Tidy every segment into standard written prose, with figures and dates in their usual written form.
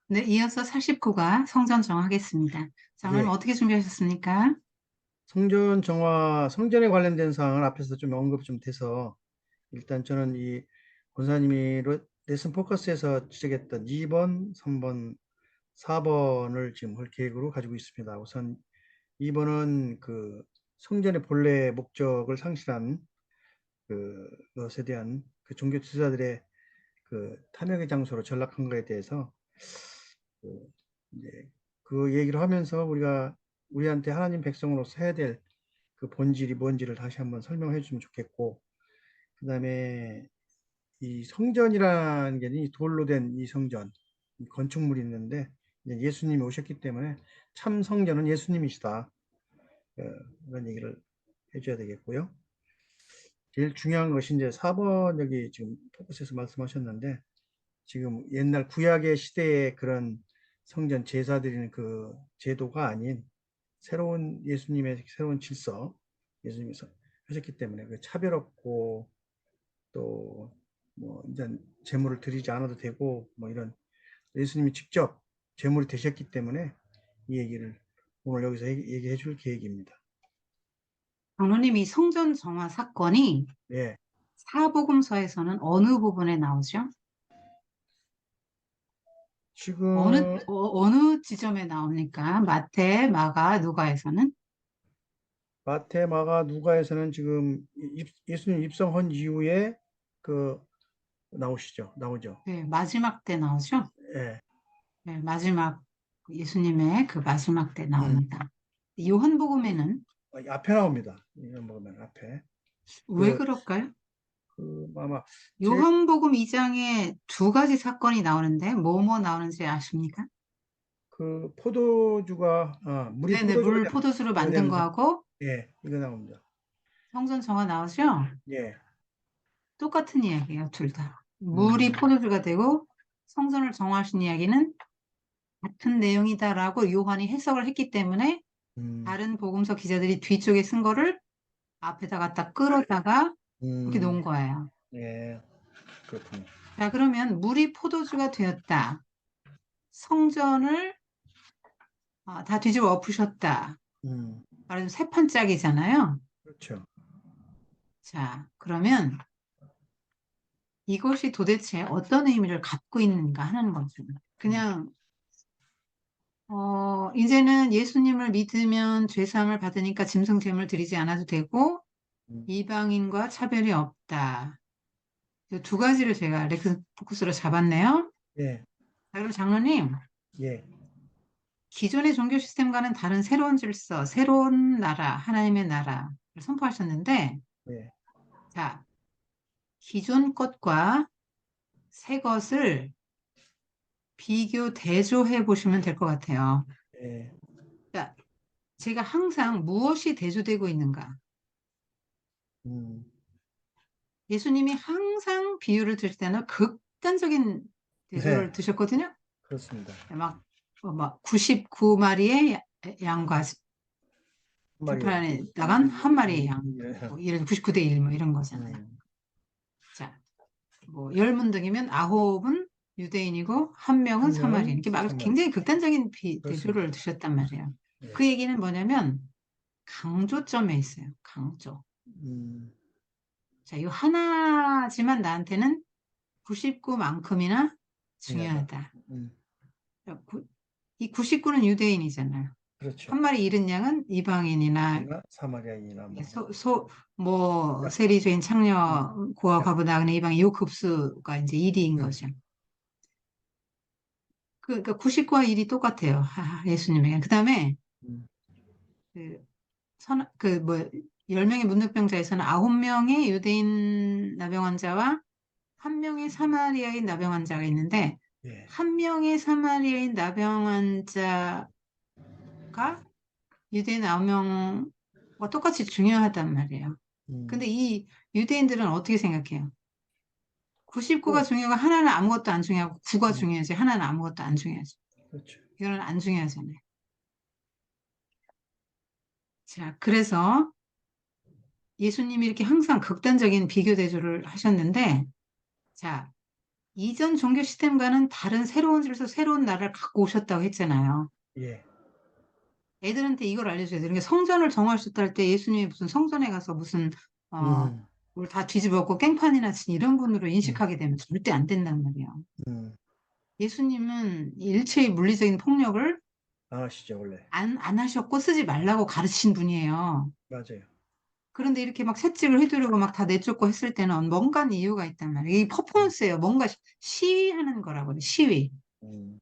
네, 이어서 49가 성전 정하겠습니다. 장로님 예. 어떻게 준비하셨습니까? 성전 정화, 성전에 관련된 사항은 앞에서 좀 언급 좀 돼서 일단 저는 이 권사님이 레슨 포커스에서 지적했던 2번, 3번, 4번을 지금 할 계획으로 가지고 있습니다. 우선 2번은 그 성전의 본래 목적을 상실한 것에 대한 그 종교 지도자들의 그 탐욕의 장소로 전락한 것에 대해서 그 이제 그 얘기를 하면서 우리한테 하나님 백성으로서 해야 될 그 본질이 뭔지를 다시 한번 설명해 주면 좋겠고, 그 다음에 이 성전이라는 게 이 돌로 된 이 성전, 이 건축물이 있는데 이제 예수님이 오셨기 때문에 참 성전은 예수님이시다. 어, 그런 얘기를 해줘야 되겠고요. 제일 중요한 것이 이제 4번 여기 지금 포커스에서 말씀하셨는데 지금 옛날 구약의 시대의 그런 성전 제사 드리는 그 제도가 아닌 새로운 예수님의 새로운 질서, 예수님께서 하셨기 때문에 그 차별 없고 또 뭐 이제 제물을 드리지 않아도 되고 뭐 이런 예수님이 직접 제물이 되셨기 때문에 이 얘기를 오늘 여기서 얘기해 줄 계획입니다. 장로님 이 성전 정화 사건이 예. 사복음서에서는 어느 부분에 나오죠? 지금 어느 지점에 나옵니까? 마태, 마가, 누가에서는? 마태, 마가, 누가에서는 지금 예수님 입성한 이후에 그 나오죠. 네, 마지막 때 나오죠? 예. 네, 마지막 예수님의 그 마지막 때 음. 나옵니다. 요한복음에는 앞에 나옵니다. 이런 보면 앞에 왜 그, 그럴까요? 아마 제 요한복음 2장에 두 가지 사건이 나오는데 뭐 나오는지 아십니까? 그 포도주가 물이 네네, 포도주가 물 포도주로 만든 되는 거하고 예, 이거 나옵니다. 성전 정화 나오죠? 예. 똑같은 이야기예요, 둘 다. 물이 음. 포도주가 되고 성전을 정화하신 이야기는 같은 내용이다라고 요한이 해석을 했기 때문에 음. 다른 복음서 기자들이 뒤쪽에 쓴 거를 앞에다 갖다 끌어다가 이렇게 음. 놓은 거예요. 예. 그렇군요. 자, 그러면 물이 포도주가 되었다. 성전을 다 뒤집어 엎으셨다. 음. 말하자면 세 판짜기잖아요. 그렇죠. 자, 그러면 이것이 도대체 어떤 의미를 갖고 있는가 하는 거죠. 음. 그냥 이제는 예수님을 믿으면 죄사함을 받으니까 짐승 제물 드리지 않아도 되고 음. 이방인과 차별이 없다. 이두 가지를 제가 렉슨 포커스로 잡았네요. 예. 자, 그럼 장로님, 예. 기존의 종교 시스템과는 다른 새로운 질서, 새로운 나라, 하나님의 나라를 선포하셨는데, 예. 자, 기존 것과 새 것을 비교, 대조해 보시면 될 것 같아요. 예. 자, 제가 항상 무엇이 대조되고 있는가? 음. 예수님이 항상 비유를 드실 때는 극단적인 네. 대조를 드셨거든요. 그렇습니다. 막 99마리의 양과 한 마리 들판에 나간 한 마리의 양, 예. 뭐 이런 99대 1, 뭐 이런 거잖아요. 음. 자, 뭐 열문등이면 아홉은 유대인이고 한 명은 한 사마리아인. 명은 이렇게 막 사마리. 굉장히 극단적인 그렇습니다. 대조를 두셨단 말이에요. 예. 그 얘기는 뭐냐면 강조점에 있어요. 강조. 음. 자, 이 하나지만 나한테는 99만큼이나 중요하다. 중요하다. 음. 이 99는 유대인이잖아요. 그렇죠. 한 마리 잃은 양은 이방인이나 이나 사마리아인이나 뭐 뭐 약, 세리조인 음. 창녀 고아 약, 과부 나그네 이방인 요 급수가 이제 1위인 음. 거죠. 그러니까 99와 1이 똑같아요. 예수님에게. 그다음에 음. 그 뭐 10명의 문득병자에서는 9명의 유대인 나병 환자와 한 명의 사마리아인 나병 환자가 있는데 예. 한 명의 사마리아인 나병 환자가 유대인 9명과 똑같이 중요하단 말이에요. 음. 근데 이 유대인들은 어떻게 생각해요? 99가 또 중요하고 하나는 아무것도 안 중요하고 9가 음. 중요하지 하나는 아무것도 안 중요하지. 그렇죠. 이거는 안 중요하잖아요. 자, 그래서 예수님이 이렇게 항상 극단적인 비교 대조를 하셨는데 자, 이전 종교 시스템과는 다른 새로운 질서, 새로운 나라를 갖고 오셨다고 했잖아요. 예. 애들한테 이걸 알려줘야 돼요. 그러니까 성전을 정하셨다 할 때 예수님이 무슨 성전에 가서 무슨, 음, 뭘 다 뒤집었고 깽판이나 친 이런 분으로 음, 인식하게 되면 절대 안 된단 말이에요. 음. 예수님은 일체의 물리적인 폭력을 안 하시죠, 원래. 안 하셨고 쓰지 말라고 가르친 분이에요. 맞아요. 그런데 이렇게 막 채찍을 휘두르고 막 다 내쫓고 했을 때는 뭔가 이유가 있단 말이에요. 이 음, 퍼포먼스예요. 뭔가 시위하는 거라고요. 시위. 음,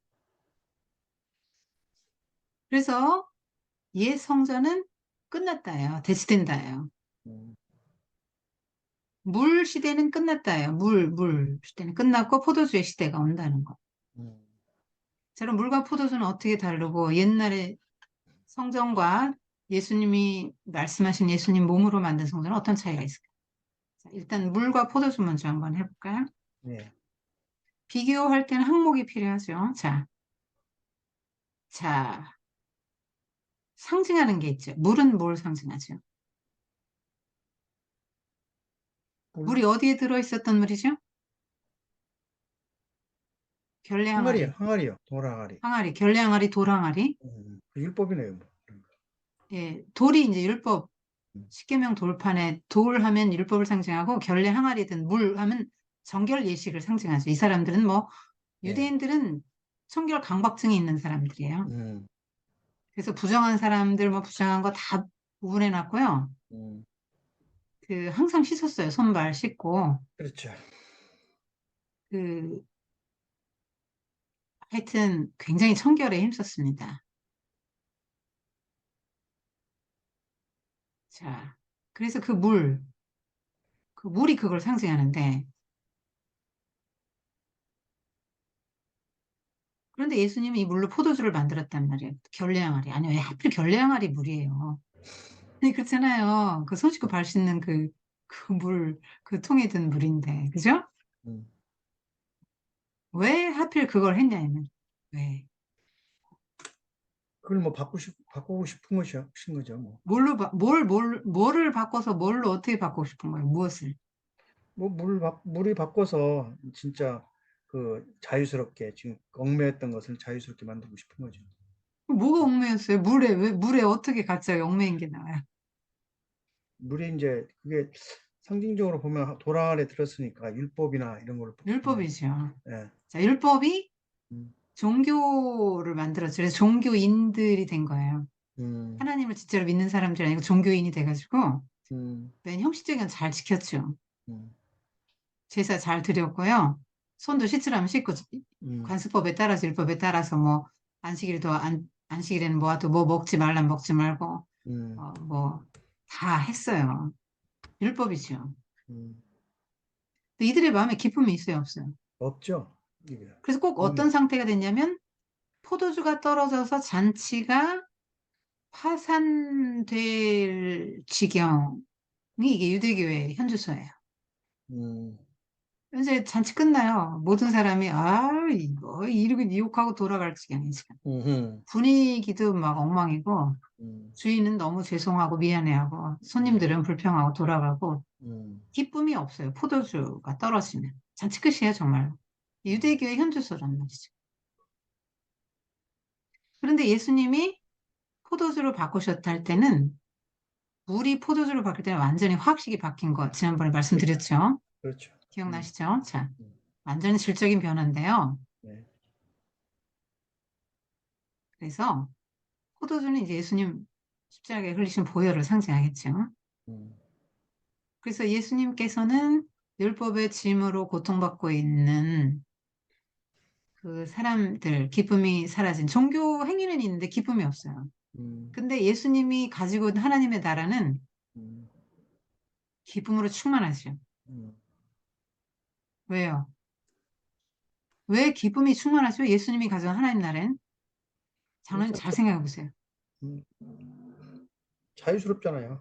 그래서 옛 성전은 끝났다예요. 대치된다예요. 음, 물 시대는 끝났다예요. 물 시대는 끝났고 포도주의 시대가 온다는 거. 음. 자, 그럼 물과 포도주는 어떻게 다르고 옛날에 성전과 예수님이 말씀하신 예수님 몸으로 만든 성전은 어떤 차이가 있을까요? 자, 일단 물과 포도주 먼저 한번 해볼까요? 예. 비교할 때는 항목이 필요하죠. 자, 상징하는 게 있죠. 물은 뭘 상징하죠? 물, 물이 어디에 들어있었던 물이죠? 결례 항아리요, 항아리, 항아리요. 돌항아리. 항아리, 결례 항아리, 돌 항아리. 그 율법이네요, 뭐. 예, 돌이 이제 율법, 음, 십계명 돌판에 돌 하면 율법을 상징하고 결례 항아리든 물 하면 정결 예식을 상징하죠. 이 사람들은 뭐 예. 유대인들은 청결 강박증이 있는 사람들이에요. 음, 그래서 부정한 사람들 뭐 부정한 거 다 구분해 놨고요. 음. 그 항상 씻었어요. 손발 씻고 그렇죠. 그 하여튼 굉장히 청결에 힘썼습니다. 자, 그래서 그 물이 그걸 상징하는데 그런데 예수님이 이 물로 포도주를 만들었단 말이에요. 결례 항아리. 아니 왜 하필 결례 항아리 물이에요. 아니 그렇잖아요. 그 손 씻고 발 씻는 그 통에 든 물인데 그죠? 음. 왜 하필 그걸 했냐면 왜 그걸 뭐 바꾸고 싶은 것인 거죠, 뭐. 뭐를 바꿔서 뭘로 어떻게 바꾸고 싶은 거예요? 무엇을? 뭐, 물이 바꿔서 진짜 그 자유스럽게 지금 얽매였던 것을 자유스럽게 만들고 싶은 거죠. 뭐가 얽매였어요? 물에 어떻게 갑자기 얽매인 게 나와요? 물이 이제 그게 상징적으로 보면 도랑 안에 들었으니까 율법이나 이런 걸로 보면, 율법이죠. 예. 자, 율법이 음, 종교를 만들었죠. 그래서 종교인들이 된 거예요. 음, 하나님을 진짜로 믿는 사람들이 아니고 종교인이 돼가지고 음, 맨 형식적인 건 잘 지켰죠. 음, 제사 잘 드렸고요. 손도 씻으라면 씻고 음, 관습법에 따라서 율법에 따라서 뭐 안식일에는 모아도 뭐 먹지 말라면 먹지 말고 음, 뭐 다 했어요. 율법이죠. 음. 근데 이들의 마음에 기쁨이 있어요, 없어요? 없죠. 이게 그래서 꼭 없는. 어떤 상태가 됐냐면 포도주가 떨어져서 잔치가 파산될 지경이 이게 유대교의 현주소예요. 음, 이제 잔치 끝나요. 모든 사람이 이거 이러고 유혹하고 돌아갈 지경이 지금. 음, 분위기도 막 엉망이고 음, 주인은 너무 죄송하고 미안해하고 음, 손님들은 불평하고 돌아가고 음, 기쁨이 없어요. 포도주가 떨어지면 잔치 끝이에요, 정말로. 유대교의 현주소란 말이죠. 그런데 예수님이 포도주로 바꾸셨다 할 때는 물이 포도주로 바뀔 때는 완전히 화학식이 바뀐 거 지난번에 그렇죠. 말씀드렸죠. 그렇죠. 기억나시죠? 자, 음, 완전히 질적인 변화인데요. 네. 그래서 포도주는 이제 예수님 십자가에 흘리신 보혈을 상징하겠죠. 음, 그래서 예수님께서는 율법의 짐으로 고통받고 있는 그 사람들, 기쁨이 사라진 종교 행위는 있는데 기쁨이 없어요. 음, 근데 예수님이 가지고 있는 하나님의 나라는 음, 기쁨으로 충만하죠. 음. 왜요? 왜 기쁨이 충만하죠? 예수님이 가져온 하나님 나라는? 장로님 일단 잘 생각해 보세요. 음, 자유스럽잖아요.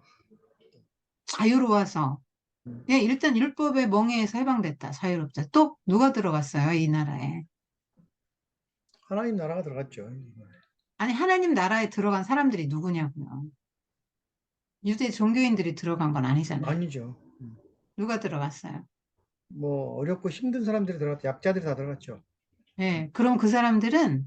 자유로워서. 음. 예, 일단 율법의 멍에에서 해방됐다. 자유롭다. 또 누가 들어갔어요? 이 나라에. 하나님 나라가 들어갔죠. 아니, 하나님 나라에 들어간 사람들이 누구냐고요. 유대 종교인들이 들어간 건 아니잖아요. 아니죠. 누가 들어갔어요? 뭐 어렵고 힘든 사람들이 들어갔죠. 약자들이 다 들어갔죠. 예, 그럼 그 사람들은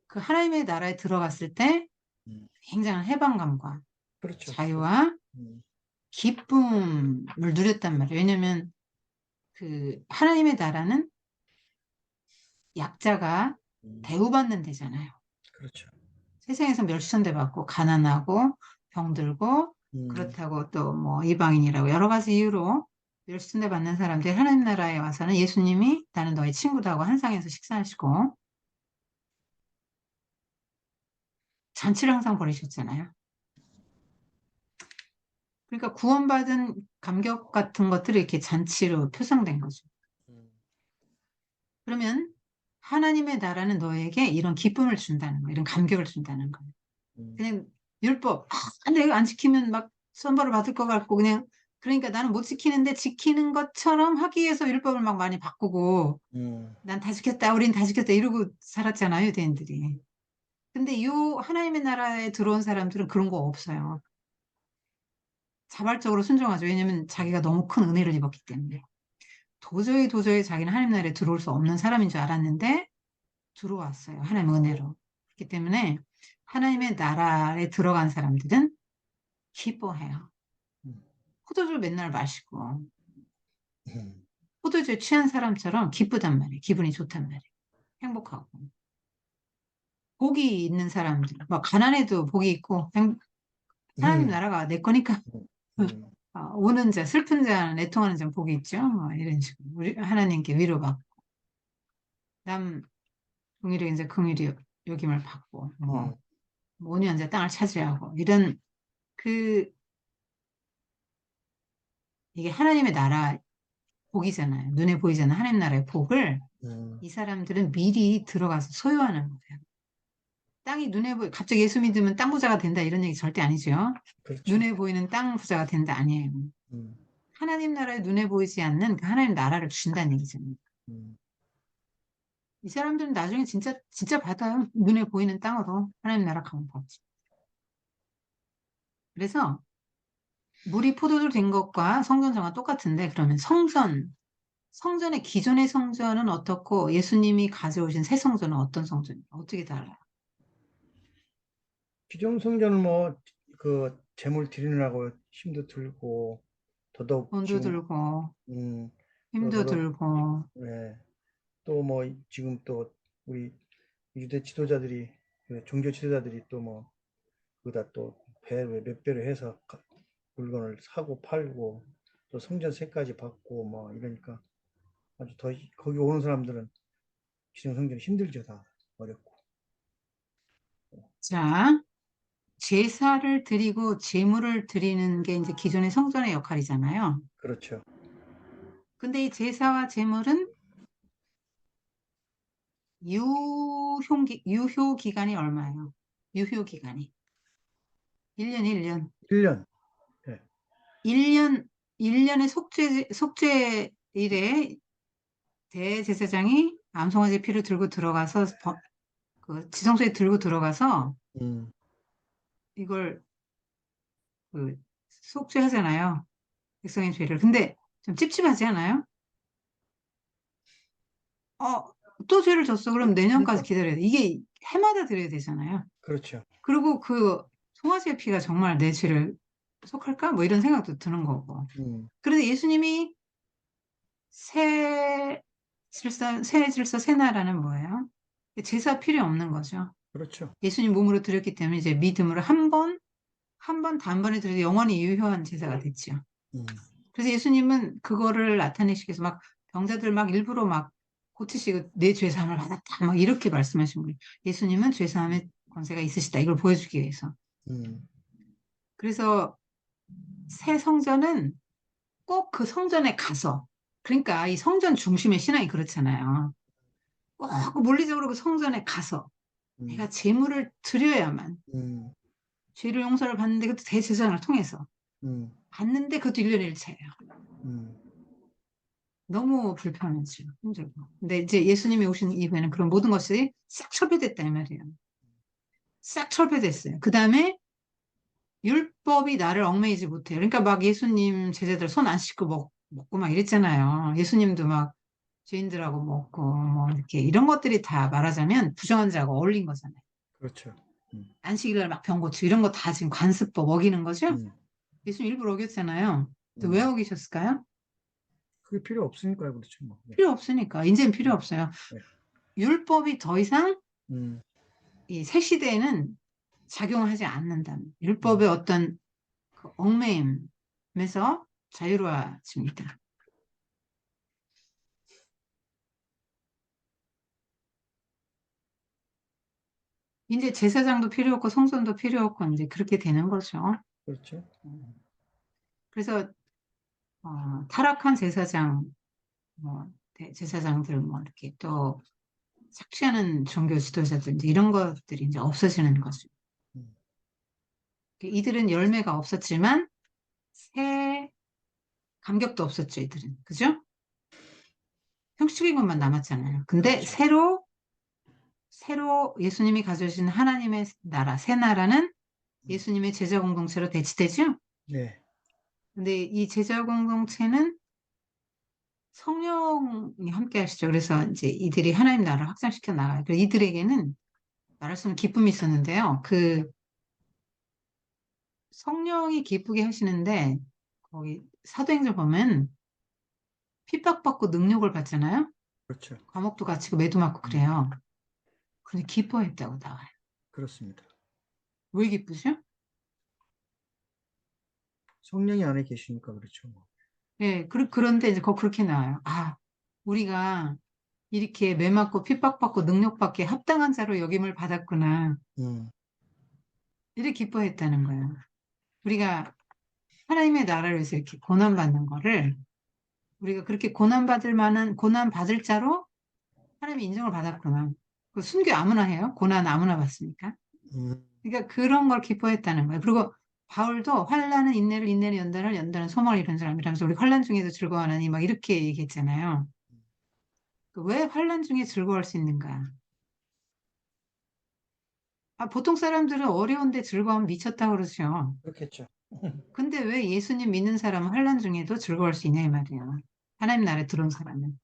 그 하나님의 나라에 들어갔을 때 음, 굉장한 해방감과 그렇죠. 자유와 음, 기쁨을 누렸단 말이에요. 왜냐면 그 하나님의 나라는 약자가 음, 대우받는 데잖아요. 그렇죠. 세상에서 멸시천대 받고 가난하고 병들고 음, 그렇다고 또 뭐 이방인이라고 여러 가지 이유로 멸시천대 받는 사람들이 하나님 나라에 와서는 예수님이 나는 너의 친구다 하고 한상에서 식사하시고 잔치를 항상 벌이셨잖아요. 그러니까 구원받은 감격 같은 것들이 이렇게 잔치로 표상된 거죠. 음, 그러면 하나님의 나라는 너에게 이런 기쁨을 준다는 거예요. 이런 감격을 준다는 거예요. 음, 그냥 율법, 내가 안 지키면 막 선벌을 받을 것 같고 그냥 그러니까 나는 못 지키는데 지키는 것처럼 하기 위해서 율법을 막 많이 바꾸고 음, 난 다 지켰다, 우린 다 지켰다 이러고 살았잖아요, 유대인들이. 근데 이 하나님의 나라에 들어온 사람들은 그런 거 없어요. 자발적으로 순종하죠. 왜냐면 자기가 너무 큰 은혜를 입었기 때문에. 도저히 자기는 하나님 나라에 들어올 수 없는 사람인 줄 알았는데 들어왔어요. 하나님 은혜로. 그렇기 때문에 하나님의 나라에 들어간 사람들은 기뻐해요. 음, 포도주를 맨날 마시고 음, 포도주에 취한 사람처럼 기쁘단 말이에요. 기분이 좋단 말이에요. 행복하고. 복이 있는 사람들, 막 가난해도 복이 있고 하나님 음, 나라가 내 거니까 음, 우는 자, 슬픈 자, 애통하는 자 복이 있죠. 뭐 이런 식으로 우리 하나님께 위로받고 남 긍휼이 이제 긍휼이 여김을 받고 음, 뭐 온유한 자 땅을 차지하고 이런 그 이게 하나님의 나라 복이잖아요. 눈에 보이잖아요. 하나님 나라의 복을 음, 이 사람들은 미리 들어가서 소유하는 거예요. 땅이 눈에 보이, 갑자기 예수 믿으면 땅 부자가 된다 이런 얘기 절대 아니죠. 그렇죠. 눈에 보이는 땅 부자가 된다 아니에요. 음, 하나님 나라에 눈에 보이지 않는 그 하나님 나라를 주신다는 얘기잖아요. 음, 이 사람들은 나중에 진짜 받아요. 눈에 보이는 땅으로 하나님 나라 가면 받지. 그래서 물이 포도주 된 것과 성전정화 똑같은데 그러면 성전의 기존의 성전은 어떻고 예수님이 가져오신 새 성전은 어떤 성전이에요? 어떻게 달라요? 기존 성전은 뭐 그 재물 드리느라고 힘도 들고 더더욱 돈도 지금 들고 또 힘도 더더욱 들고 예, 또 뭐 지금 또 우리 유대 지도자들이 그 종교 지도자들이 또 뭐 그다 또 배 몇 배로 해서 물건을 사고 팔고 또 성전세까지 받고 뭐 이러니까 아주 더 거기 오는 사람들은 기존 성전이 힘들죠. 다 어렵고. 자, 제사를 드리고 제물을 드리는 게 이제 기존의 성전의 역할이잖아요. 그렇죠. 근데 이 제사와 제물은 유효 기간이 얼마예요? 유효 기간이. 1년, 1년. 1년. 예. 1년, 1년의 속죄일에 대제사장이 암송아지 피를 들고 들어가서 그 지성소에 들고 들어가서 음, 이걸 그 속죄하잖아요. 백성의 죄를. 근데 좀 찝찝하지 않아요? 어, 또 죄를 졌어. 그럼 내년까지 그러니까 기다려야 돼. 이게 해마다 드려야 되잖아요. 그렇죠. 그리고 그 송아지의 피가 정말 내 죄를 속할까? 뭐 이런 생각도 드는 거고. 음, 그런데 예수님이 새 질서, 새 나라는 뭐예요? 제사 필요 없는 거죠. 그렇죠. 예수님 몸으로 드렸기 때문에 이제 믿음으로 한 번, 단번에 드려도 영원히 유효한 제사가 됐죠. 음, 그래서 예수님은 그거를 나타내시기 위해서 막 병자들 막 일부러 막 고치시고 내 죄사함을 받았다. 막 이렇게 말씀하신 거예요. 예수님은 죄사함의 권세가 있으시다. 이걸 보여주기 위해서. 음, 그래서 새 성전은 꼭 그 성전에 가서 그러니까 이 성전 중심의 신앙이 그렇잖아요. 꼭 물리적으로 그 성전에 가서 음, 내가 제물을 드려야만 음, 죄를 용서를 받는데 그것도 대제사장을 통해서 음, 받는데 그것도 1년에 1차예요. 음, 너무 불편하죠. 힘들고. 근데 이제 예수님이 오신 이후에는 그런 모든 것이 싹 철폐됐다 이 말이에요. 싹 철폐됐어요. 그 다음에 율법이 나를 얽매이지 못해요. 그러니까 막 예수님 제자들 손 안 씻고 먹고 막 이랬잖아요. 예수님도 막 죄인들하고 먹고 뭐 이렇게 이런 것들이 다 말하자면 부정한 자하고 어울린 거잖아요. 그렇죠. 음, 안식일날 막 병 고치고 이런 거 다 지금 관습법 어기는 거죠? 음, 예수님 일부러 어겼잖아요. 또 왜 음. 어기셨을까요? 그게 필요 없으니까요, 그렇죠. 뭐. 네, 필요 없으니까. 이제는 필요 네, 없어요. 네. 율법이 더 이상 음, 이 새 시대에는 작용하지 않는다는 음. 율법의 어떤 그 얽매임에서 자유로워집니다. 이제 제사장도 필요 없고 성전도 필요 없고 이제 그렇게 되는 거죠. 그렇죠. 그래서 타락한 제사장, 뭐 제사장들 뭐 이렇게 또 착취하는 종교 지도자들 이제 이런 것들이 이제 없어지는 거죠. 음, 이들은 열매가 없었지만 새 감격도 없었죠, 이들은. 그죠? 형식적인 것만 남았잖아요. 근데 그렇죠. 새로 예수님이 가져오신 하나님의 나라, 새 나라는 음, 예수님의 제자 공동체로 대치되죠? 네, 근데 이 제자 공동체는 성령이 함께 하시죠. 그래서 이제 이들이 하나님 나라를 확장시켜 나가요. 그래서 이들에게는 말할 수 없는 기쁨이 있었는데요. 그 성령이 기쁘게 하시는데 거기 사도행전 보면 핍박받고 능욕을 받잖아요. 그렇죠. 감옥도 갇히고 매도 맞고 음, 그래요. 근데 기뻐했다고 나와요. 그렇습니다. 왜 기쁘죠? 성령이 안에 계시니까 그렇죠. 뭐. 예, 그런데 이제 그렇게 나와요. 아, 우리가 이렇게 매 맞고 핍박받고 능력받기에 합당한 자로 여김을 받았구나. 음, 이렇게 기뻐했다는 거예요. 우리가 하나님의 나라를 위해서 이렇게 고난받는 거를 우리가 그렇게 고난받을 만한 고난받을 자로 하나님이 인정을 받았구나. 그 순교 아무나 해요? 고난 아무나 받습니까? 음, 그러니까 그런 걸 기뻐했다는 거예요. 그리고 바울도 환난은 인내를, 인내는 연단을, 연단은 소망을 이룬 사람이라면서 우리 환난 중에도 즐거워하느니 막 이렇게 얘기했잖아요. 그왜 환난 중에 즐거워할 수 있는가? 보통 사람들은 어려운데 즐거우면 미쳤다 그러죠. 그렇겠죠. 근데 왜 예수님 믿는 사람은 환난 중에도 즐거워할 수 있냐 이 말이에요. 하나님 나라에 들어온 사람은.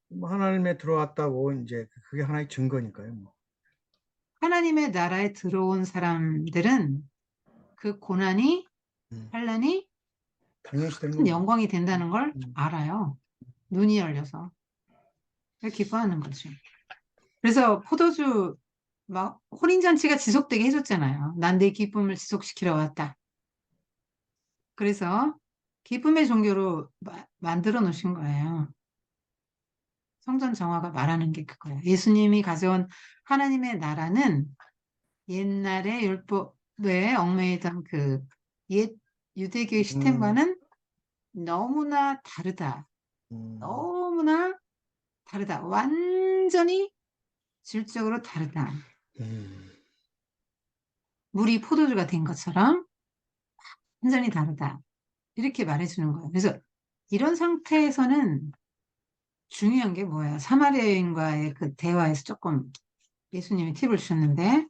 뭐 하나님에 들어왔다고 이제 그게 하나의 증거니까요. 뭐. 하나님의 나라에 들어온 사람들은 그 고난이, 음, 환난이 당연시 되는 큰 겁니다. 영광이 된다는 걸 음, 알아요. 눈이 열려서. 기뻐하는 거죠. 그래서 포도주 막 혼인잔치가 지속되게 해줬잖아요. 난 내 기쁨을 지속시키러 왔다. 그래서 기쁨의 종교로 만들어 놓으신 거예요. 성전 정화가 말하는 게 그거예요. 예수님이 가져온 하나님의 나라는 옛날의 율법에 얽매이던 그 옛 유대교의 음, 시스템과는 너무나 다르다. 음, 너무나 다르다. 완전히 질적으로 다르다. 음, 물이 포도주가 된 것처럼 완전히 다르다. 이렇게 말해주는 거예요. 그래서 이런 상태에서는 중요한 게 뭐예요? 사마리아 여인과의 그 대화에서 조금 예수님이 팁을 주셨는데,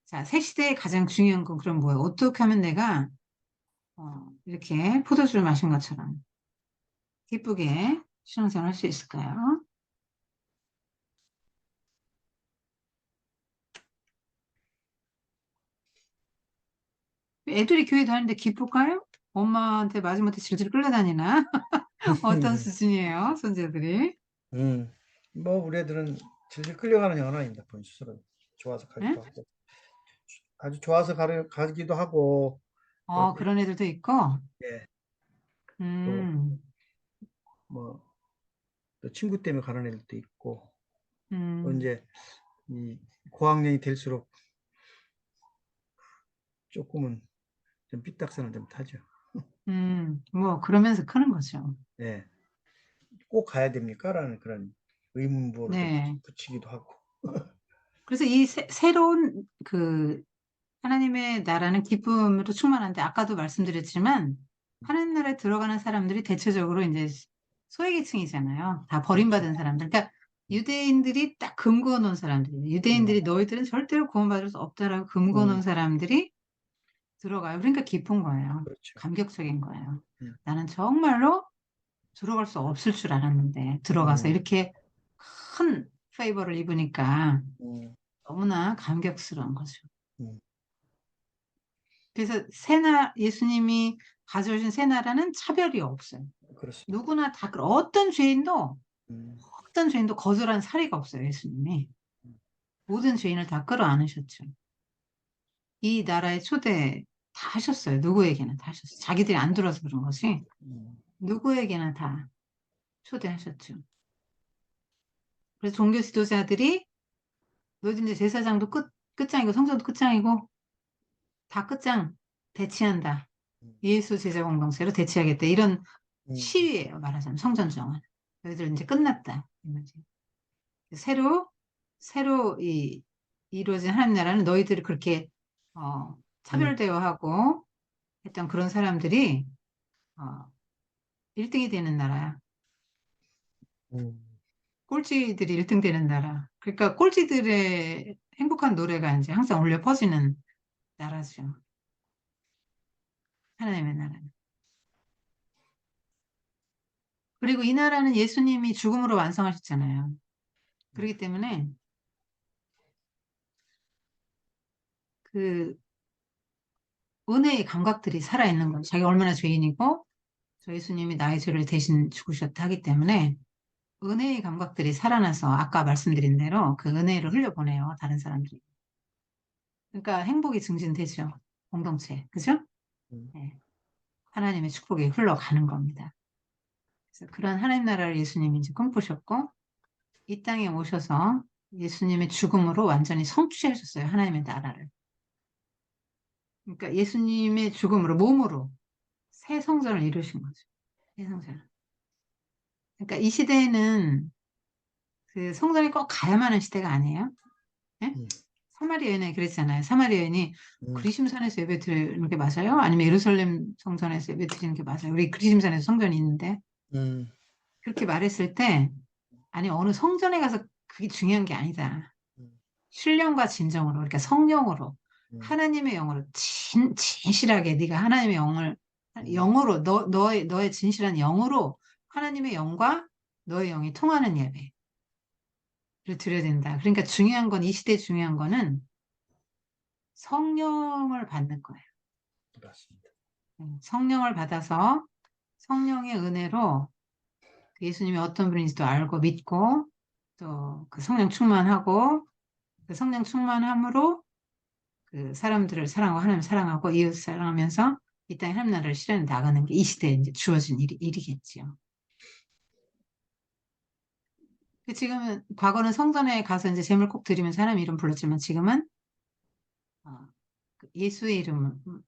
자, 새 시대의 가장 중요한 건 그럼 뭐예요? 어떻게 하면 내가 이렇게 포도주를 마신 것처럼 기쁘게 신앙생활 할 수 있을까요? 애들이 교회 다니는데 기쁠까요? 엄마한테 마지못해 질질 끌려다니나? 어떤 수준이에요, 손자들이? 음. 뭐 우리 애들은 질질 끌려가는 연하입니다. 본 스스로 좋아서 네? 가기도 하고 아주 좋아서 가기도 하고 또 그런 애들도 있고, 예, 또 음, 뭐 또 친구 때문에 가는 애들도 있고 또 음, 이제 이 고학년이 될수록 조금은 좀 삐딱선을 좀 타죠. 뭐, 그러면서 크는 거죠. 예, 꼭 가야 됩니까? 라는 그런 의문부호를 좀 네. 붙이기도 하고. 그래서 이 새로운 그 하나님의 나라는 기쁨으로 충만한데 아까도 말씀드렸지만 하나님 나라에 들어가는 사람들이 대체적으로 이제 소외계층이잖아요. 다 그렇죠. 버림받은 사람들. 그러니까 유대인들이 딱 금고어 놓은 사람들이에요. 음, 유대인들이 너희들은 절대로 구원받을 수 없다라고 금고어 음, 놓은 사람들이 들어가요. 그러니까 기쁜 거예요. 그렇죠. 감격적인 거예요. 음, 나는 정말로 들어갈 수 없을 줄 알았는데 들어가서 음, 이렇게 큰 페이버를 입으니까 음, 너무나 감격스러운 거죠. 음, 그래서 예수님이 가져오신 새 나라는 차별이 없어요. 그렇습니다. 누구나 다 음, 어떤 죄인도 거절한 사례가 없어요. 예수님이 모든 죄인을 다 끌어안으셨죠. 이 나라의 초대 다 하셨어요. 누구에게나 다 하셨어요. 자기들이 안 들어서 그런 것이 음, 누구에게나 다 초대하셨죠. 그래서 종교 지도자들이 너희들 이제 제사장도 끝장이고 성전도 끝장이고 다 끝장 대치한다. 음, 예수 제자 공동체로 대치하겠다. 이런 음, 시위예요. 말하자면 성전 정원. 너희들 이제 끝났다. 이 말이지. 새로 이루어진 하나님 나라는 너희들이 그렇게 차별 음, 대우하고 했던 그런 사람들이 어, 1등이 되는 나라야. 음, 꼴찌들이 1등 되는 나라. 그러니까 꼴찌들의 행복한 노래가 이제 항상 울려 퍼지는 나라죠. 하나님의 나라는. 그리고 이 나라는 예수님이 죽음으로 완성하셨잖아요. 그렇기 때문에 그 은혜의 감각들이 살아있는 거예요. 자기가 얼마나 죄인이고 저 예수님이 나의 죄를 대신 죽으셨다 하기 때문에 은혜의 감각들이 살아나서 아까 말씀드린 대로 그 은혜를 흘려보내요. 다른 사람들이. 그러니까 행복이 증진되죠. 공동체. 그죠? 음, 네. 하나님의 축복이 흘러가는 겁니다. 그래서 그런 하나님 나라를 예수님이 이제 꿈꾸셨고 이 땅에 오셔서 예수님의 죽음으로 완전히 성취하셨어요. 하나님의 나라를. 그러니까 예수님의 죽음으로 몸으로 새 성전을 이루신 거죠. 새 성전. 그러니까 이 시대에는 그 성전에 꼭 가야만 하는 시대가 아니에요. 예? 음, 사마리아 여인이 그랬잖아요. 사마리아 여인이 음, 그리심산에서 예배 드리는 게 맞아요? 아니면 예루살렘 성전에서 예배 드리는 게 맞아요? 우리 그리심산에서 성전이 있는데 음, 그렇게 말했을 때 아니 어느 성전에 가서 그게 중요한 게 아니다. 음, 신령과 진정으로 그러니까 성령으로 음, 하나님의 영으로 진실하게 네가 하나님의 음, 영으로 너의 진실한 영으로 하나님의 영과 너의 영이 통하는 예배를 드려야 된다. 그러니까 중요한 건 이 시대에 중요한 거는 성령을 받는 거예요. 맞습니다. 성령을 받아서 성령의 은혜로 그 예수님이 어떤 분인지도 알고 믿고 또 그 성령 충만하고 그 성령 충만함으로 그 사람들을 사랑하고 하나님 사랑하고 이웃 사랑하면서 이 땅에 하나님 나라를 실현해 나가는 게 이 시대에 이제 주어진 일이겠지요. 지금은 과거는 성전에 가서 이제 제물 꼭 드리면서 하나님 이름 불렀지만 지금은 어, 그 예수의 이름으로 음,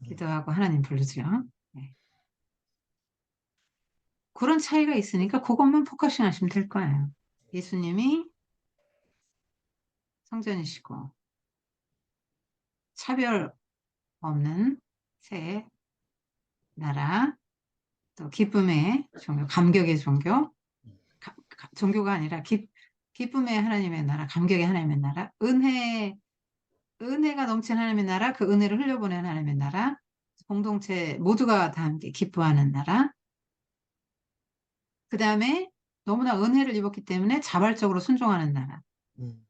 기도하고 하나님 부르죠. 네. 그런 차이가 있으니까 그것만 포커싱 하시면 될 거예요. 예수님이 성전이시고 차별 없는 새 나라, 또 기쁨의 종교, 감격의 종교, 종교가 아니라 기쁨의 하나님의 나라, 감격의 하나님의 나라, 은혜가 넘치는 하나님의 나라, 그 은혜를 흘려보내는 하나님의 나라, 공동체 모두가 다 함께 기뻐하는 나라, 그 다음에 너무나 은혜를 입었기 때문에 자발적으로 순종하는 나라. 음,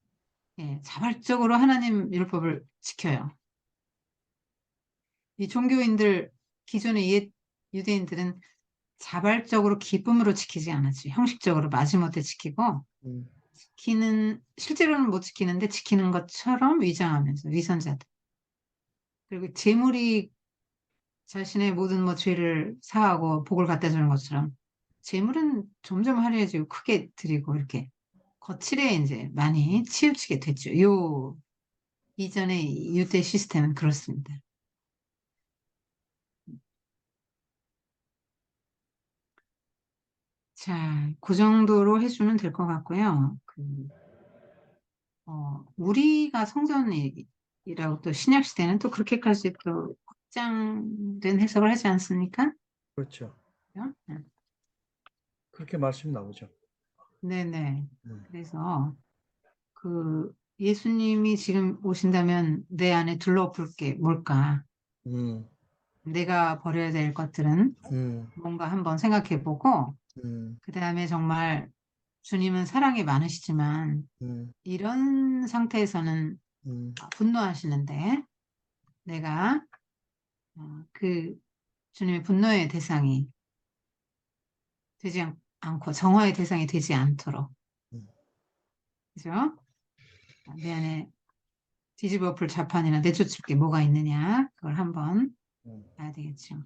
예, 자발적으로 하나님 율법을 지켜요. 이 종교인들, 기존의 옛 유대인들은 자발적으로 기쁨으로 지키지 않았지. 형식적으로 마지못해 지키고, 음, 실제로는 못 지키는데 지키는 것처럼 위장하면서, 위선자들. 그리고 재물이 자신의 모든 뭐 죄를 사하고 복을 갖다 주는 것처럼, 재물은 점점 화려해지고 크게 드리고, 이렇게 거칠에 이제 많이 치우치게 됐죠. 이전의 유대 시스템은 그렇습니다. 자, 그 정도로 해주면 될 것 같고요. 우리가 성전이라고 또 신약 시대는 또 그렇게까지 또 확장된 해석을 하지 않습니까? 그렇죠. 그죠? 네. 그렇게 말씀이 나오죠. 네네. 음, 그래서 예수님이 지금 오신다면 내 안에 둘러볼 게 뭘까? 음, 내가 버려야 될 것들은 음, 뭔가 한번 생각해보고, 음, 그 다음에 정말 주님은 사랑이 많으시지만 음, 이런 상태에서는 음, 분노하시는데 내가 그 주님의 분노의 대상이 되지 않고 정화의 대상이 되지 않도록, 음, 그죠? 내 안에 뒤집어 엎을 자판이나 내쫓을 게 뭐가 있느냐, 그걸 한번 음, 봐야 되겠죠.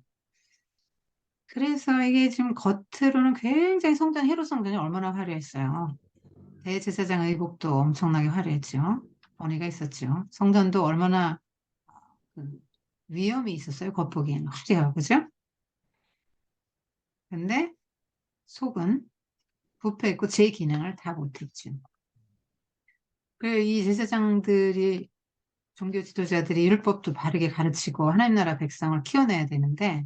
그래서 이게 지금 겉으로는 굉장히 성전, 헤롯 성전이 얼마나 화려했어요. 대제사장 의복도 엄청나게 화려했죠. 권위가 있었죠. 성전도 얼마나 그 위험이 있었어요. 겉보기에는 화려하고, 그죠? 근데 속은 부패했고 제 기능을 다 못했죠. 그래서 이 제사장들이, 종교 지도자들이 율법도 바르게 가르치고 하나님 나라 백성을 키워내야 되는데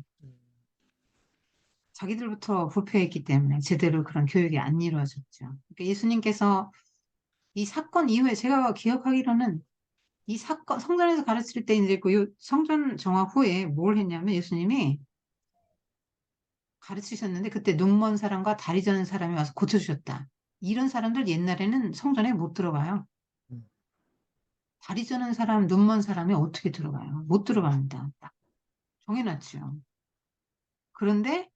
자기들부터 부패했기 때문에 제대로 그런 교육이 안 이루어졌죠. 그러니까 예수님께서 이 사건 이후에 제가 기억하기로는 이 사건, 성전에서 가르칠 때 이제 그 성전 정화 후에 뭘 했냐면 예수님이 가르치셨는데 그때 눈먼 사람과 다리 저는 사람이 와서 고쳐주셨다. 이런 사람들 옛날에는 성전에 못 들어가요. 음, 다리 저는 사람, 눈먼 사람이 어떻게 들어가요? 못 들어갑니다. 딱 정해놨죠. 그런데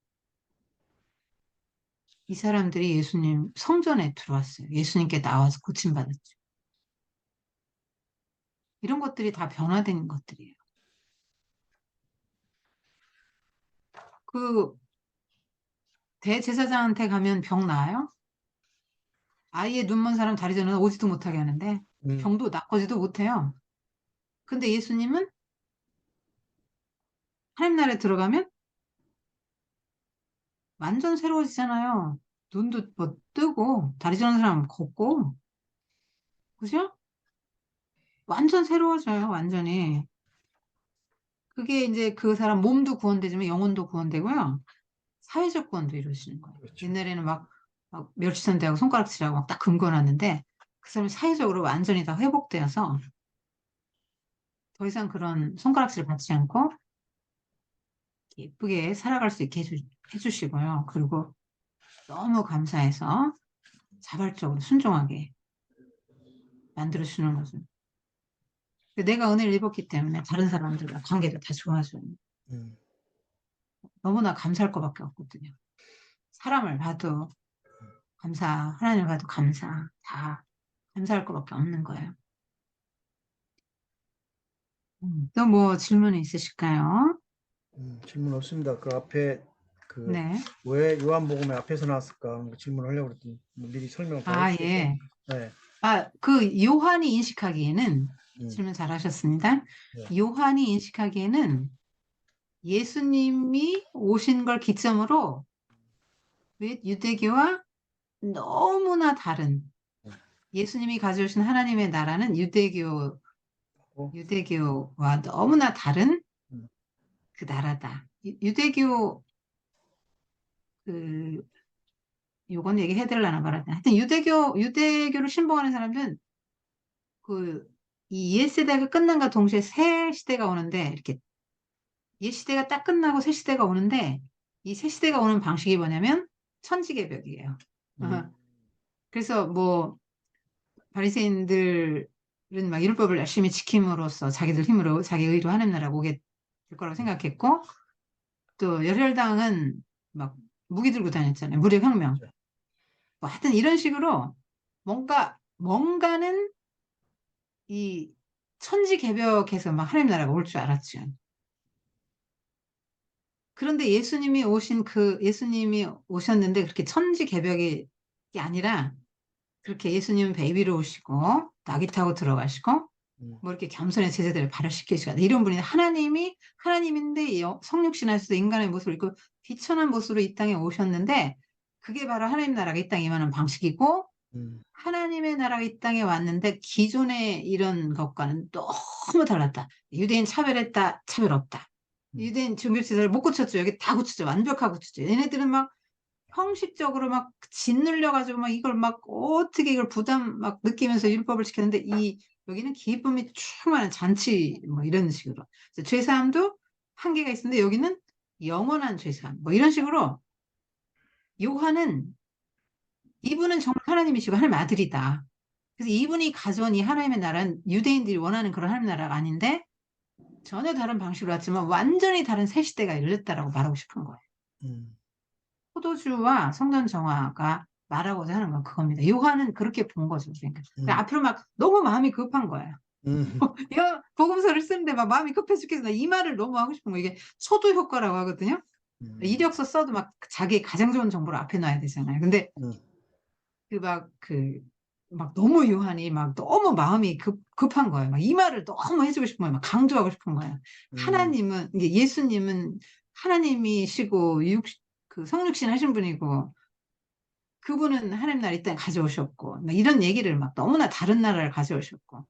이 사람들이 예수님 성전에 들어왔어요. 예수님께 나와서 고침받았죠. 이런 것들이 다 변화된 것들이에요. 그 대제사장한테 가면 병 나아요? 아예 눈먼 사람 다리 저는 오지도 못하게 하는데 음, 병도 낫거지도 못해요. 근데 예수님은 하나님 나라에 들어가면 완전 새로워지잖아요. 눈도 뭐 뜨고 다리 저는 사람 걷고, 그죠? 완전 새로워져요. 완전히. 그게 이제 그 사람 몸도 구원되지만 영혼도 구원되고요. 사회적 구원도 이루어지는 거예요. 그렇죠. 옛날에는 막 멸치선대하고 손가락질하고 막 딱 금거놨는데 그 사람이 사회적으로 완전히 다 회복되어서 더 이상 그런 손가락질 받지 않고 예쁘게 살아갈 수 있게 해주시고요. 그리고 너무 감사해서 자발적으로 순종하게 만들어주는 거죠. 내가 은혜를 입었기 때문에 다른 사람들과 관계도 다 좋아져요. 음, 너무나 감사할 것밖에 없거든요. 사람을 봐도 감사, 하나님을 봐도 감사, 다 감사할 것밖에 없는 거예요. 또 뭐 질문이 있으실까요? 질문 없습니다. 그 앞에 그 네. 왜 요한복음에 앞에서 나왔을까 하는 거 질문하려고 그랬더니 뭐 미리 설명을 다 아, 해주셔서 예. 네, 그 요한이 인식하기에는, 음, 질문 잘하셨습니다. 네, 요한이 인식하기에는 예수님이 오신 걸 기점으로 유대교와 너무나 다른, 예수님이 가져오신 하나님의 나라는 어, 유대교와 너무나 다른 음, 그 나라다. 유대교, 그, 요건 얘기해드리려나 말았나. 하여튼 유대교를 신봉하는 사람들은 그, 이 옛시대가 끝난과 동시에 새 시대가 오는데, 이렇게 옛시대가 딱 끝나고 새 시대가 오는데, 이 새 시대가 오는 방식이 뭐냐면, 천지개벽이에요. 음, 그래서 뭐, 바리새인들은 막 율법을 열심히 지킴으로써 자기들 힘으로, 자기 의로 하는 나라가 오게 될 거라고 생각했고, 또 열혈당은 막 무기 들고 다녔잖아요. 무력혁명. 그렇죠. 뭐 하여튼 이런 식으로 뭔가는 이 천지개벽해서 막 하나님 나라가 올 줄 알았죠. 그런데 예수님이 오셨는데 그렇게 천지개벽이 아니라 그렇게 예수님은 베이비로 오시고 낙이 타고 들어가시고 음, 뭐 이렇게 겸손의 제자들을 발현시키시고 이런 분이 하나님인데 성육신하셔서 인간의 모습을 입고 비천한 모습으로 이 땅에 오셨는데 그게 바로 하나님 나라가 이 땅에 임하는 방식이고 음, 하나님의 나라가 이 땅에 왔는데 기존의 이런 것과는 너무 달랐다. 유대인 차별했다. 차별 없다. 음, 유대인 종교지도를 못 고쳤죠. 여기 다 고쳤죠. 완벽하게 고쳤죠. 얘네들은 막 형식적으로 막 짓눌려가지고 막 이걸 막 어떻게 이걸 부담 막 느끼면서 율법을 지켰는데 여기는 기쁨이 충만한 잔치 뭐 이런 식으로. 그래서 죄사함도 한계가 있는데 여기는 영원한 죄사함. 뭐 이런 식으로 요한은 이분은 정말 하나님이시고 하나님 아들이다. 그래서 이분이 가져온 이 하나님의 나라는 유대인들이 원하는 그런 하나님의 나라가 아닌데 전혀 다른 방식으로 왔지만 완전히 다른 새 시대가 열렸다라고 말하고 싶은 거예요. 음, 포도주와 성전 정화가 말하고자 하는 건 그겁니다. 요한은 그렇게 본 거죠. 그러니까 음, 앞으로 막 너무 마음이 급한 거야. 음, 야, 복음서를 쓰는데 막 마음이 급해 죽겠어. 나 이 말을 너무 하고 싶은 거. 이게 초도 효과라고 하거든요. 음, 이력서 써도 막 자기 가장 좋은 정보를 앞에 놔야 되잖아요. 근데 음, 막 너무 요한이 막 너무 마음이 급한 거예요. 막 이 말을 너무 해주고 싶은 거예요. 막 강조하고 싶은 거예요. 음, 이게 예수님은 하나님이시고 그 성육신 하신 분이고 그분은 하나님 나라 이 땅에 가져오셨고 막 이런 얘기를 막 너무나 다른 나라를 가져오셨고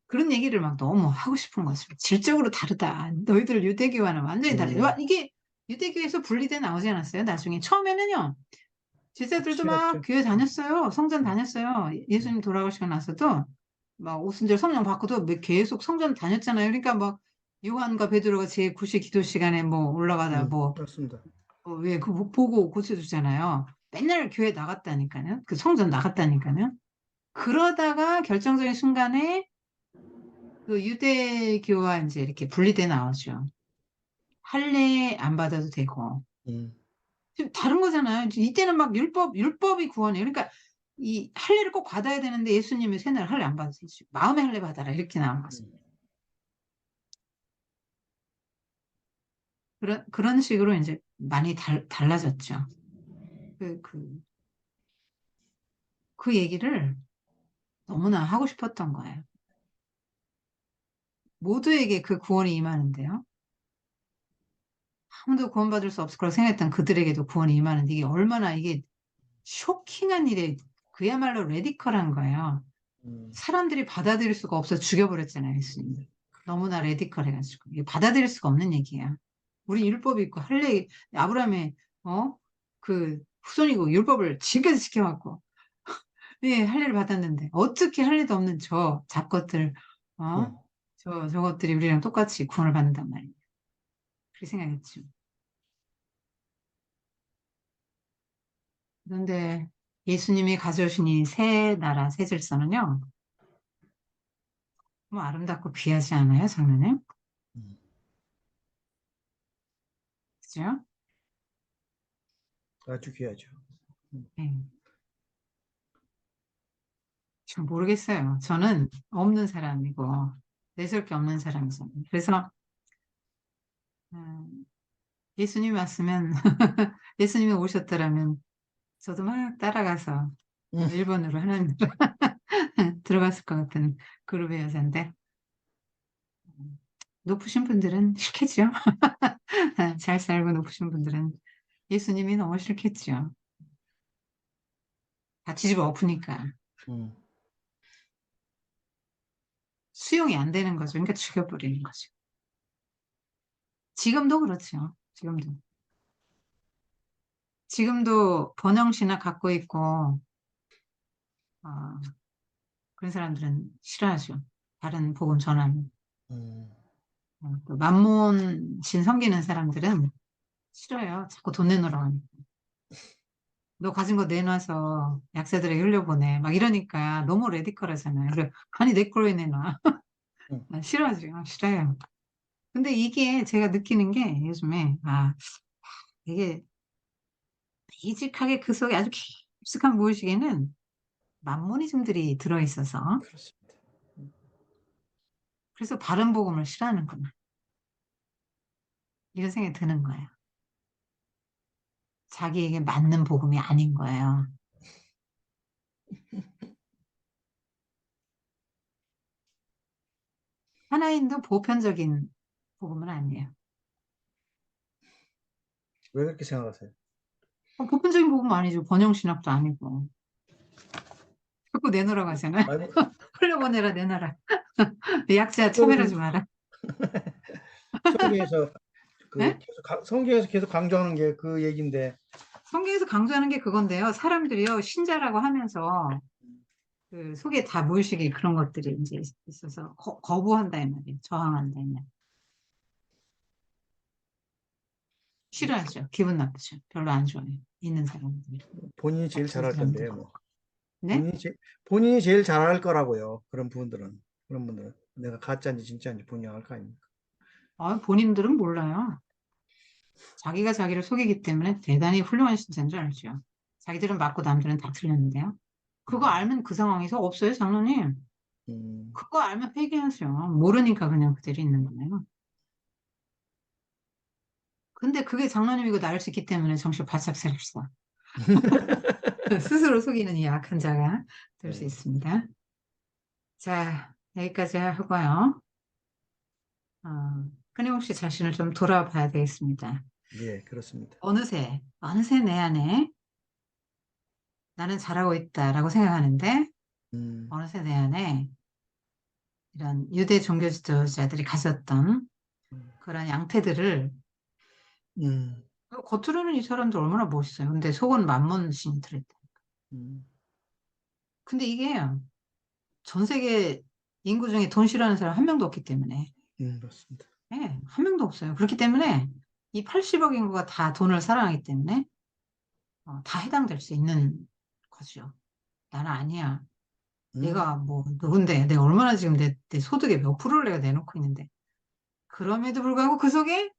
그런 얘기를 막 너무 하고 싶은 거죠. 질적으로 다르다. 너희들 유대교와는 완전히 다르다. 음. 이게 유대교에서 분리돼 나오지 않았어요. 나중에 처음에는요. 제자들도 막 확실했죠. 교회 다녔어요. 성전 음, 다녔어요. 음, 예수님 돌아가시고 나서도 막 오순절 성령 받고도 계속 성전 다녔잖아요. 그러니까 막 요한과 베드로가 제9시 기도 시간에 뭐 올라가다 맞습니다. 왜 보고 고쳐주잖아요. 맨날 교회 나갔다니까요. 그 성전 나갔다니까요. 그러다가 결정적인 순간에 그 유대교와 이제 이렇게 분리돼 나오죠. 할례 안 받아도 되고. 음, 지금 다른 거잖아요. 이때는 막 율법이 구원이에요. 그러니까 이 할례를 꼭 받아야 되는데 예수님이 새날 할례 안 받으세요. 마음의 할례 받아라. 이렇게 나온 거죠. 음, 그런 식으로 이제 많이 달라졌죠. 그, 그, 그 얘기를 너무나 하고 싶었던 거예요. 모두에게 그 구원이 임하는데요. 아무도 구원받을 수 없을 거라고 생각했던 그들에게도 구원이 임하는데 이게 얼마나 이게 쇼킹한 일에 그야말로 레디컬한 거예요. 음, 사람들이 받아들일 수가 없어 죽여버렸잖아요, 예수님. 너무나 레디컬해가지고. 이게 받아들일 수가 없는 얘기야. 우리 율법이 있고, 아브라함의, 어? 그, 후손이고, 율법을 지금까지 지켜왔고, 예, 할례를 받았는데, 어떻게 할례도 없는 저 잡것들, 어? 음, 저것들이 우리랑 똑같이 구원을 받는단 말이에요. 그렇게 생각했죠. 그런데 예수님이 가져오신 이 새 나라, 새 질서는요, 뭐 아름답고 귀하지 않아요, 장로님? 음. 그죠? 아주 귀하죠. 음, 예. 잘 모르겠어요. 저는 없는 사람이고, 내세울 게 없는 사람이잖아요. 그래서, 음, 예수님이 왔으면, 예수님이 오셨더라면, 저도 막 따라가서, 음, 일본으로 하나님 들어갔을 것 같은 그룹의 여잔데, 높으신 분들은 싫겠죠? 잘 살고 높으신 분들은 예수님이 너무 싫겠죠. 다 뒤집어 엎으니까. 음. 수용이 안 되는 거죠. 그러니까 죽여버리는 거죠. 지금도 그렇죠. 지금도 번영신학 갖고 있고, 어, 그런 사람들은 싫어하죠. 다른 복음 전하는. 음, 또 만몬신 섬기는 사람들은 싫어요. 자꾸 돈 내놓으라고 하니까. 너 가진 거 내놔서 약사들에게 흘려보내. 막 이러니까 너무 레디컬하잖아요. 그래, 아니, 내 걸 왜 내놔? 음, 난 싫어하지. 싫어요. 근데 이게 제가 느끼는 게 요즘에, 이게 베이직하게 그 속에 아주 깊숙한 무의식에는 만모니즘들이 들어있어서 그렇습니다. 그래서 바른 복음을 싫어하는구나. 이런 생각이 드는 거예요. 자기에게 맞는 복음이 아닌 거예요. 하나님도 보편적인 복음은 아니에요. 왜 그렇게 생각하세요? 보편적인 복음은 아니죠. 번영신학도 아니고. 자꾸 내놓으라고 하잖아요. 아니, 흘려보내라, 내놔라. 약자 차별하지 그거는 마라. 성경에서 네? 성경에서 계속 강조하는 게 그 얘기인데, 성경에서 강조하는 게 그건데요. 사람들이요, 신자라고 하면서 그 속에 다 무의식에 그런 것들이 이제 있어서 거부한다 이 말이에요. 저항한다 이 말이에요. 싫어하죠. 기분 나쁘죠. 별로 안 좋아해요. 있는 사람들. 본인이 제일 같은 잘할 텐데, 사람들. 뭐. 네? 본인이 제일 잘할 거라고요. 그런 분들은. 내가 가짜인지 진짜인지 본인이 알 거 아닙니까? 본인들은 몰라요. 자기가 자기를 속이기 때문에 대단히 훌륭한 신자인 줄 알죠. 자기들은 맞고 남들은 다 틀렸는데요. 그거 음, 알면 그 상황에서 없어요, 장로님. 음, 그거 알면 회개하죠. 모르니까 그냥 그대로 있는 거예요. 근데 그게 장로님이고 나을 수 있기 때문에 정신 바짝 차립시다. 스스로 속이는 이 악한 자가 될 수 네, 있습니다. 자, 여기까지 하고요. 어, 끊임없이 자신을 좀 돌아봐야 되겠습니다. 예, 그렇습니다. 어느새 내 안에 나는 잘하고 있다라고 생각하는데, 음, 어느새 내 안에 이런 유대 종교 지도자들이 가졌던 그런 양태들을, 음, 겉으로는 이 사람들 얼마나 멋있어요. 근데 속은 만몬신이 들었다. 음, 근데 이게 전 세계 인구 중에 돈 싫어하는 사람 한 명도 없기 때문에, 맞습니다. 예, 한 명도 없어요. 그렇기 때문에 이 80억 인구가 다 돈을 사랑하기 때문에 다 해당될 수 있는 거죠. 나는 아니야. 음, 내가 뭐 누군데 내가 얼마나 지금 내 소득의 몇 프로를 내가 내놓고 있는데 그럼에도 불구하고 그 속에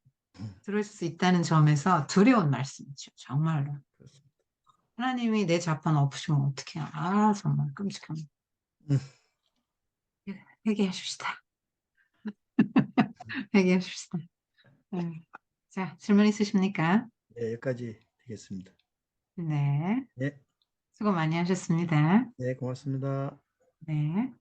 들어있을 수 있다는 점에서 두려운 말씀이죠. 정말로. 그렇습니다. 하나님이 내 자판 엎으시면 어떡해요. 아, 정말 끔찍합니다. 음, 회개하십시다. 회개하십시다. 네. 자, 질문 있으십니까? 네, 여기까지 되겠습니다. 네. 네, 수고 많이 하셨습니다. 네, 고맙습니다. 네.